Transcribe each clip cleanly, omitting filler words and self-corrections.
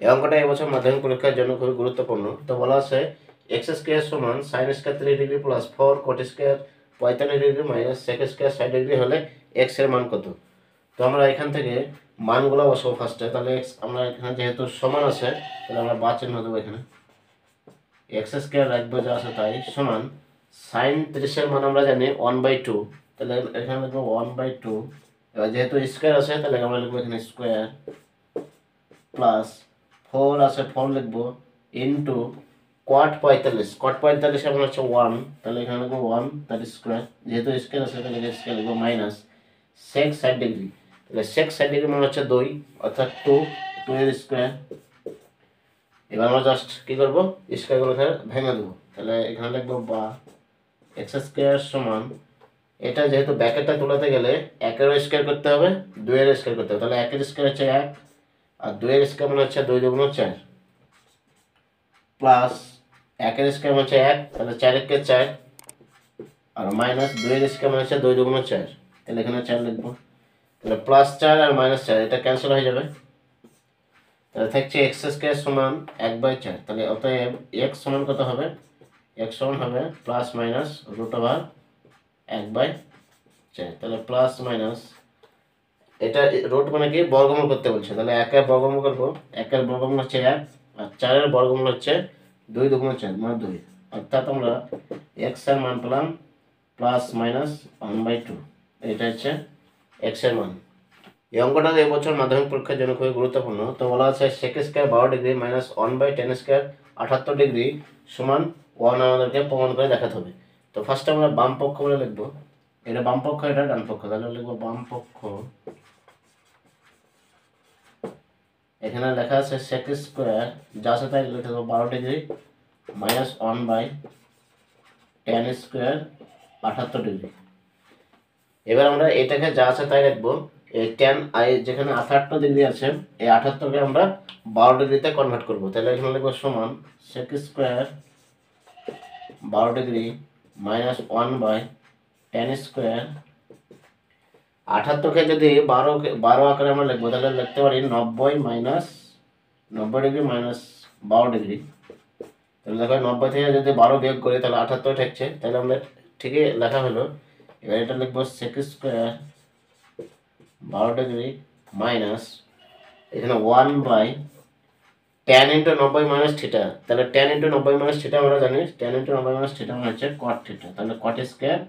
এই অঙ্কটা এবছর মাধ্যমিক পরীক্ষার জন্য খুবই গুরুত্বপূর্ণ। তো বলা আছে এক্স স্কোয়ার সমান sine square 3 degree plus 4 cot square 45 degree minus sec square 60 degree হলে এক্স এর মান কত। তো আমরা এখান থেকে মানগুলো বসাবো ফার্স্টে। তাহলে এক্স আমরা এখানে যেহেতু সমান আছে তাহলে আমরা বা চিহ্ন দেবো এখানে, এক্স স্কোয়ার রাখবো যা আছে তাই সমান সাইন 30 এর মান আমরা জানি 1/2, তাহলে এখানে লিখবো 1/2। এবার যেহেতু স্কোয়ার আছে তাহলে আমরা লিখবো এখানে স্কোয়ার প্লাস 4 আছে 4 লিখবো ইন্টু কট 45, কট 45 এর মান হচ্ছে 1, তাহলে এখানে লিখবো 1 তার স্কোয়ার, যেহেতু স্কোয়ার আছে তাহলে স্কোয়ার লিখবো মাইনাস সেক 60 ডিগ্রি, তাহলে সেক 60 ডিগ্রি মানে হচ্ছে 2 অর্থাৎ 2 এর স্কোয়ার। এবার আমরা জাস্ট কি করবো স্কোয়ারগুলো ভেঙে দেবো, তাহলে এখানে লিখবো বা এক্স স্কোয়ার সমান, এটা যেহেতু ব্যাকেটটা তোলাতে গেলে 1 এর স্কোয়ার করতে হবে 2 এর স্কোয়ার করতে হবে, তাহলে 1 এর স্কোয়ার হচ্ছে 1 আর 2 এর স্কোয়ার মানে হচ্ছে 2 দুগুণ 4 প্লাস 1 এর স্কোয়ার মানে হচ্ছে 1, তাহলে 4 একে 4 আর মাইনাস 2 এর স্কোয়ার মানে হচ্ছে 2 দুগুণ 4, তাহলে এখানে 4 লিখবো, তাহলে প্লাস 4 আর মাইনাস 4 এটা ক্যান্সেল হয়ে যাবে, তাহলে থাকছে এক্স স্কোয়ার সমান 1/4, তাহলে অতএব এক্স সমান কত হবে, এক্স সমান হবে প্লাস মাইনাস √1/4, তাহলে প্লাস মাইনাস এটা রুট মানে কি বর্গমূল করতে বলছে, তাহলে 1 এর বর্গমূল করবো, 1 এর বর্গমূল হচ্ছে 1 আর 4 এর বর্গমূল হচ্ছে 2 দুগুণ 4 মানে 2, অর্থাৎ আমরা এক্স এর মান পেলাম প্লাস মাইনাস 1/2, এটা হচ্ছে এক্স এর মান। এই অঙ্কটা এবছর মাধ্যমিক পরীক্ষার জন্য খুবই গুরুত্বপূর্ণ। তো বলা আছে sec square 12 degree minus 1/10 square 78 degree সমান 1 আমাদেরকে প্রমাণ করে দেখাতে হবে। তো ফার্স্টে আমরা বাম পক্ষ বলে লিখবো, এটা বাম পক্ষ এটা ডান পক্ষ, তাহলে লিখবো বাম পক্ষ, এখানে লেখা আছে সেক স্কোয়ার যা আছে তাই লিখে দেবো 12 ডিগ্রি মাইনাস 1/10 স্কোয়ার 78 ডিগ্রি। এবার আমরা এটাকে যা আছে তাই রাখবো, এই tan i যেখানে 78 ডিগ্রি আছে এই 78কে আমরা 12 ডিগ্রিতে কনভার্ট করব, তাহলে এখানে লিখবো সমান sec square 12 degree minus 1/10 square. 78কে যদি 12 আকারে আমরা লিখবো তাহলে লিখতে পারি 90 ডিগ্রি মাইনাস 12 ডিগ্রি, তাহলে দেখো 90 থেকে যদি 12 বিয়োগ করি তাহলে 78 থাকছে, তাহলে আমরা ঠিকই লেখা হলো। এবার এটা লিখবো sec স্কয়ার 12 ডিগ্রি মাইনাস এখানে 1/tan * 90 মাইনাস থিটা, তাহলে tan * 90 মাইনাস থিটা আমরা জানি tan * 90 মাইনাস থিটা মানে হচ্ছে cot থিটা, তাহলে cot স্কয়ার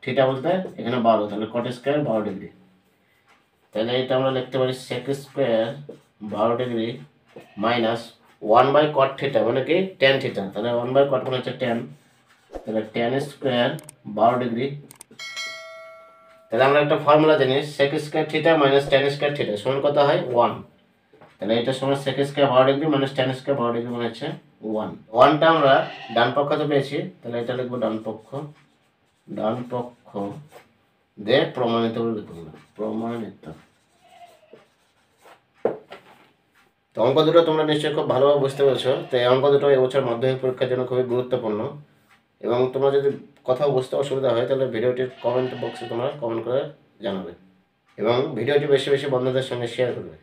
থিটা বলতে এখানে 12, তাহলে cot স্কয়ার 12 ডিগ্রি, তাহলে এটা আমরা লিখতে পারি sec square 12 degree minus 1/cot theta মানে কি tan থিটা, তাহলে 1/cot মানে হচ্ছে tan, তাহলে tan স্কয়ার 12 ডিগ্রি। তাহলে আমরা একটা ফর্মুলা জানি sec square theta minus tan square theta সমান কত হয় 1, তাহলে এটা সমান sec square 12 degree minus tan square 12 degree মানে হচ্ছে 1। 1টা আমরা ডান পক্ষতে পেয়েছি, তাহলে এটা লিখবো ডান পক্ষ দিয়ে প্রমাণিত বলে লিখবো প্রমাণিত। তো অঙ্ক দুটো তোমরা নিশ্চয়ই খুব ভালোভাবে বুঝতে পেরেছো। তো এই অঙ্ক দুটো এবছর মাধ্যমিক পরীক্ষার জন্য খুবই গুরুত্বপূর্ণ, এবং তোমরা যদি কোথাও বুঝতে অসুবিধা হয় তাহলে ভিডিওটির কমেন্ট বক্সে তোমরা কমেন্ট করে জানাবে, এবং ভিডিওটি বেশি বেশি বন্ধুদের সঙ্গে শেয়ার করবে।